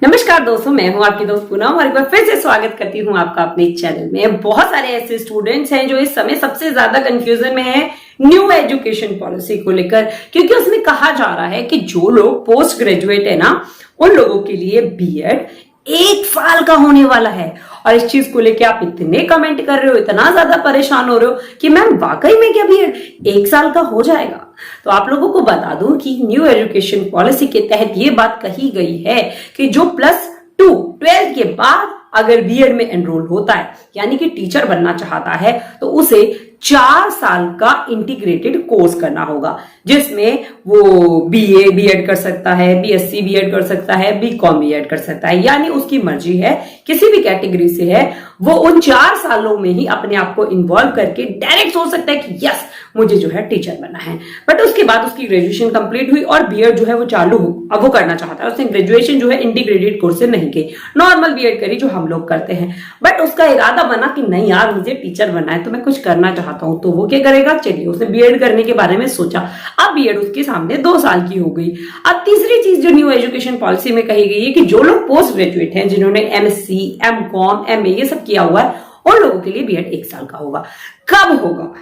नमस्कार दोस्तों, मैं हूं आपकी दोस्त पूनम और एक बार फिर से स्वागत करती हूं आपका अपने चैनल में। बहुत सारे ऐसे स्टूडेंट्स हैं जो इस समय सबसे ज्यादा कंफ्यूजन में है न्यू एजुकेशन पॉलिसी को लेकर, क्योंकि उसमें कहा जा रहा है कि जो लोग पोस्ट ग्रेजुएट है ना, उन लोगों के लिए बीएड 1 साल का होने वाला है। और इस चीज को लेके आप इतने कमेंट कर रहे हो, इतना ज्यादा परेशान हो रहे हो कि मैम वाकई में क्या बीएड 1 साल का हो जाएगा? तो आप लोगों को बता दूं कि न्यू एजुकेशन पॉलिसी के तहत ये बात कही गई है कि जो +2 12th के बाद अगर बीएड में एनरोल होता है, यानी कि टीचर बनना चाहता है, तो उसे 4 साल का इंटीग्रेटेड कोर्स करना होगा, जिसमें वो बीए बीएड कर सकता है, बीएससी बीएड कर सकता है, बीकॉम बीएड कर सकता है। यानी उसकी मर्जी है, किसी भी कैटेगरी से है, वो उन 4 सालों में ही अपने आप को इन्वॉल्व करके डायरेक्ट सोच सकता है कि यस मुझे जो है टीचर बनना है। बट उसके बाद उसकी ग्रेजुएशन कंप्लीट हुई और बीएड जो है वो चालू हो, अब वो करना चाहता है। उसने ग्रेजुएशन जो है इंटीग्रेटेड कोर्स से नहीं की, नॉर्मल बीएड करी जो हम लोग करते हैं। बट उसका इरादा बना कि नहीं यार मुझे टीचर बनना है, तो मैं कुछ करना चाहता हूं। तो वो क्या करेगा? चलिए उसने बीएड करने के बारे में सोचा। अब बीएड उसके सामने 2 साल की हो गई। अब तीसरी चीज जो न्यू एजुकेशन पॉलिसी में कही गई है कि जो लोग पोस्ट ग्रेजुएट हैं, जिन्होंने एमएससी, एमकॉम, एमए ये सब किया हुआ है, उन लोगों के लिए बीएड 1 साल का होगा। कब होगा?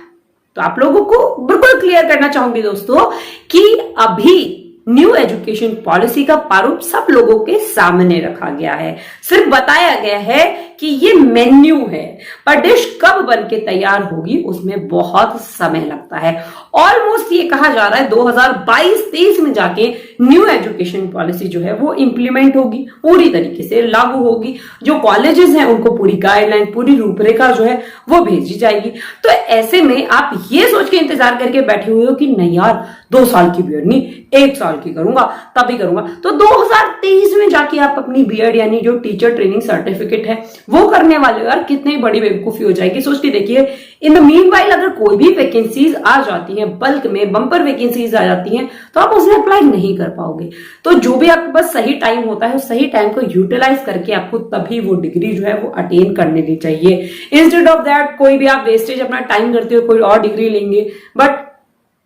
तो आप लोगों को बिल्कुल क्लियर करना चाहूंगी दोस्तों कि अभी न्यू एजुकेशन पॉलिसी का प्रारूप सब लोगों के सामने रखा गया है। सिर्फ बताया गया है कि ये मेन्यू है, पर डिश कब बन के तैयार होगी उसमें बहुत समय लगता है। ऑलमोस्ट ये कहा जा रहा है 2022-23 में जाके न्यू एजुकेशन पॉलिसी जो है वो इंप्लीमेंट होगी, पूरी तरीके से लागू होगी। जो कॉलेजेस हैं उनको पूरी गाइडलाइन, पूरी रूपरेखा जो है वो भेजी जाएगी। तो ऐसे में आप ये सोच के इंतजार करके बैठे हुए हो कि नहीं यार 2 साल की बीएड नहीं 1 साल की करूंगा, तभी करूंगा, तो 2023 में जाके आप अपनी बीएड यानी जो टीचर ट्रेनिंग सर्टिफिकेट है वो करने वाले हो। यार कितनी बड़ी बेवकूफी हो जाएगी, सोच के देखिए। इन द मीनवाइल अगर कोई भी वैकेंसीज आ जाती हैं, बल्क में बम्पर वैकेंसीज आ जाती हैं, तो आप उसमें अप्लाई नहीं कर पाओगे। तो जो भी आपके पास सही टाइम होता है उस सही टाइम को यूटिलाइज करके आपको तभी वो डिग्री जो है वो अटेन करने ली चाहिए। इंस्टेड ऑफ दैट कोई भी आप वेस्टेज अपना टाइम करते हो, कोई और डिग्री लेंगे, बट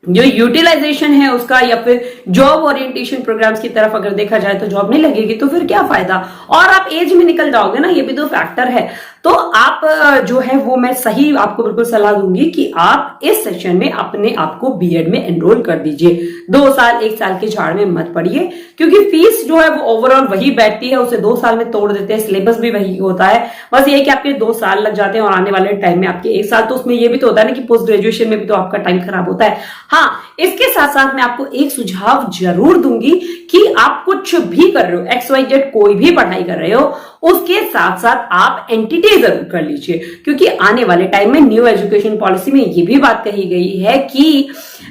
जो यूटिलाइजेशन है उसका या फिर जॉब ओरिएंटेशन प्रोग्राम्स की तरफ अगर देखा जाए तो जॉब नहीं लगेगी, तो फिर क्या फायदा? और आप एज में निकल जाओगे ना, ये भी तो फैक्टर है। तो आप जो है वो मैं सही आपको बिल्कुल सलाह दूंगी कि आप इस सेशन में अपने आप को बीएड में एनरोल कर दीजिए। 2 साल 1 साल के झाड़ में मत पड़िए, क्योंकि फीस जो है वो ओवरऑल वही बैठती है, उसे 2 साल में तोड़ देते हैं, सिलेबस भी वही होता है। बस ये कि आपके 2 साल लग जाते हैं और आने वाले टाइम में आपके 1 साल। तो उसमें ये भी तो होता है ना कि पोस्ट ग्रेजुएशन में भी तो आपका टाइम खराब होता है। हाँ, इसके साथ साथ मैं आपको एक सुझाव जरूर दूंगी कि आप कुछ भी कर रहे हो, XYZ कोई भी पढ़ाई कर रहे हो, उसके साथ साथ आप एनटीटी जरूर कर लीजिए। क्योंकि आने वाले टाइम में न्यू एजुकेशन पॉलिसी में ये भी बात कही गई है कि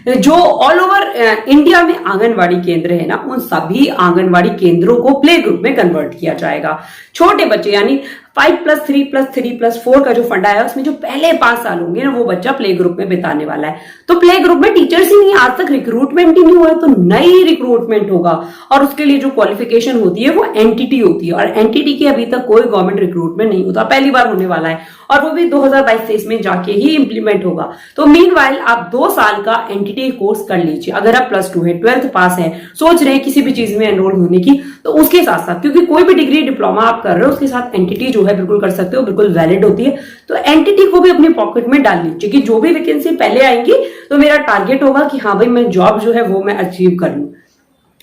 जो ऑल ओवर इंडिया में आंगनवाड़ी केंद्र है ना, उन सभी आंगनवाड़ी केंद्रों को प्ले ग्रुप में कन्वर्ट किया जाएगा। छोटे बच्चे यानी 5+3+3+4 का जो फंडा है उसमें जो पहले 5 साल होंगे ना, वो बच्चा प्ले ग्रुप में बिताने वाला है। तो प्ले ग्रुप में टीचर्स ही नहीं, आज तक रिक्रूटमेंट ही नहीं हुआ है, तो नई रिक्रूटमेंट होगा। और उसके लिए जो क्वालिफिकेशन होती है वो एनटीटी होती है, और एनटीटी की अभी तक कोई गवर्नमेंट रिक्रूटमेंट नहीं होता, पहली बार होने वाला है, और वो भी 2022-23 में जाके ही इंप्लीमेंट होगा। तो मीनवाइल आप 2 साल का एनटीटी कोर्स कर लीजिए। अगर आप +2 है, 12th पास है, सोच रहे हैं किसी भी चीज में एनरोल होने की, तो उसके साथ साथ, क्योंकि कोई भी डिग्री डिप्लोमा आप कर रहे हो उसके साथ एनटीटी जो है बिल्कुल कर सकते हो, बिल्कुल वैलिड होती है। तो एनटीटी को भी अपने पॉकेट में डाल लीजिए कि जो भी वैकेंसी पहले आएंगी तो मेरा टारगेट होगा कि हाँ भाई मैं जॉब जो है वो मैं अचीव कर लूं,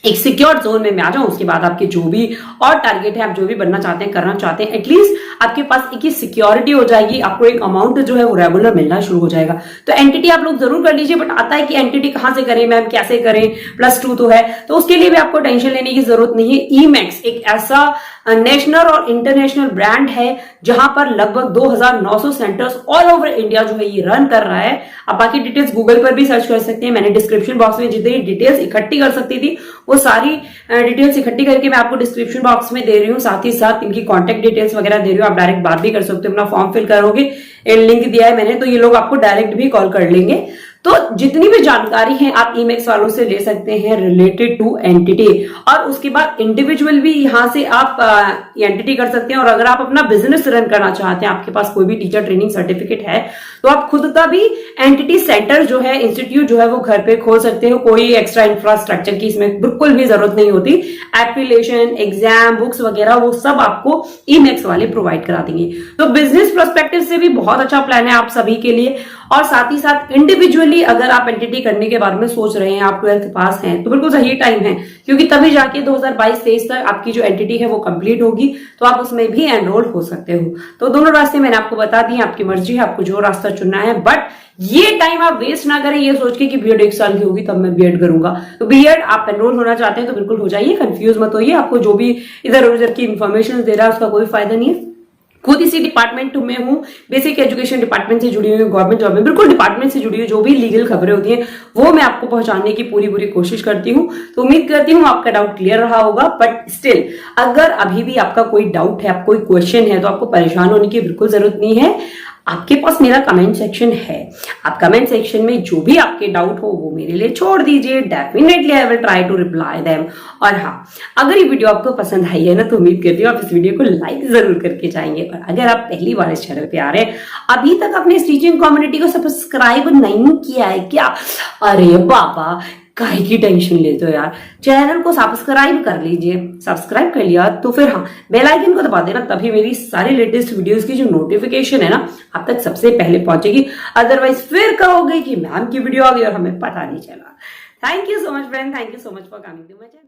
एक सिक्योर जोन में मैं आ जाऊं। उसके बाद आपके जो भी और टारगेट है, आप जो भी बनना चाहते हैं, करना चाहते हैं, एटलीस्ट आपके पास एक सिक्योरिटी हो जाएगी, आपको एक अमाउंट जो है वो रेगुलर मिलना शुरू हो जाएगा। तो एनटीटी आप लोग जरूर कर लीजिए। बट आता है कि एनटीटी कहां से करें मैम, कैसे करें, +2 तो है, तो उसके लिए भी आपको टेंशन लेने की जरूरत नहीं है। ईमैक्स एक ऐसा नेशनल और इंटरनेशनल ब्रांड है जहां पर लगभग 2900 सेंटर्स ऑल ओवर इंडिया जो है ये रन कर रहा है। आप बाकी डिटेल्स गूगल पर भी सर्च कर सकते हैं। मैंने डिस्क्रिप्शन बॉक्स में जितनी डिटेल्स इकट्ठी कर सकती थी वो सारी डिटेल्स इकट्ठी करके मैं आपको डिस्क्रिप्शन बॉक्स में दे रही हूँ। साथ ही साथ इनकी कॉन्टेक्ट डिटेल्स वगैरह दे रही हूँ, आप डायरेक्ट बात भी कर सकते हो। अपना फॉर्म फिल करोगे, लिंक दिया है मैंने, तो ये लोग आपको डायरेक्ट भी कॉल कर लेंगे। तो जितनी भी जानकारी है आप ईमेक्स वालों से ले सकते हैं रिलेटेड टू एंटिटी, और उसके बाद इंडिविजुअल भी यहां से आप एंटिटी कर सकते हैं। और अगर आप अपना बिजनेस रन करना चाहते हैं, आपके पास कोई भी टीचर ट्रेनिंग सर्टिफिकेट है, तो आप खुद का भी एंटिटी सेंटर जो है, इंस्टीट्यूट जो है वो घर पे खोल सकते हो। कोई एक्स्ट्रा इंफ्रास्ट्रक्चर की इसमें बिल्कुल भी जरूरत नहीं होती। एप्लीकेशन, एग्जाम, बुक्स वगैरह वो सब आपको ईमेक्स वाले प्रोवाइड करा देंगे। तो बिजनेस पर्सपेक्टिव से भी बहुत अच्छा प्लान है आप सभी के लिए। और साथ ही साथ इंडिविजुअली अगर आप एंटिटी करने के बारे में सोच रहे हैं, आप 12th पास हैं, तो बिल्कुल सही टाइम है, क्योंकि तभी जाके 2022-23 तक आपकी जो एंटिटी है वो कंप्लीट होगी, तो आप उसमें भी एनरोल हो सकते हो। तो दोनों रास्ते मैंने आपको बता दिए, आपकी मर्जी है आपको जो रास्ता चुनना है, बट ये टाइम आप वेस्ट ना करें ये सोच के कि बीएड 1 साल की होगी तब मैं बीएड करूंगा। तो बीएड आप एनरोल होना चाहते हैं तो बिल्कुल हो जाइए, कंफ्यूज मत होइए। आपको जो भी इधर उधर की इन्फॉर्मेशन दे रहा है उसका कोई फायदा नहीं है। खुद इसी डिपार्टमेंट में हूं, बेसिक एजुकेशन डिपार्टमेंट से जुड़ी हुई हूं, गवर्नमेंट जॉब में बिल्कुल डिपार्टमेंट से जुड़ी हुई जो भी लीगल खबरें होती हैं वो मैं आपको पहुंचाने की पूरी कोशिश करती हूं। तो उम्मीद करती हूं आपका डाउट क्लियर रहा होगा। बट स्टिल अगर अभी भी आपका कोई डाउट है, कोई क्वेश्चन है, तो आपको परेशान होने की बिल्कुल जरूरत नहीं है। आपके पास मेरा कमेंट सेक्शन है, आप कमेंट सेक्शन में जो भी आपके डाउट हो वो मेरे लिए छोड़ दीजिए। Definitely I will try to reply them. और हाँ, अगर ये वीडियो आपको पसंद आई है ना, तो उम्मीद करती हूँ आप इस वीडियो को लाइक जरूर करके जाएंगे। और अगर आप पहली बार इस चैनल पे आ रहे हैं, अभी तक अपने टीचिंग कम्युनिटी को सब्सक्राइब नहीं किया है क्या? अरे बाबा, काहे की टेंशन लेते हो यार, चैनल को सब्सक्राइब कर लीजिए। सब्सक्राइब कर लिया तो फिर हाँ, बेल आइकन को दबा देना, तभी मेरी सारी लेटेस्ट वीडियोस की जो नोटिफिकेशन है ना आप तक सबसे पहले पहुंचेगी। अदरवाइज फिर कहोगे कि मैम की वीडियो आ गई और हमें पता नहीं चला। Thank you so much friend, thank you so much for coming to my channel.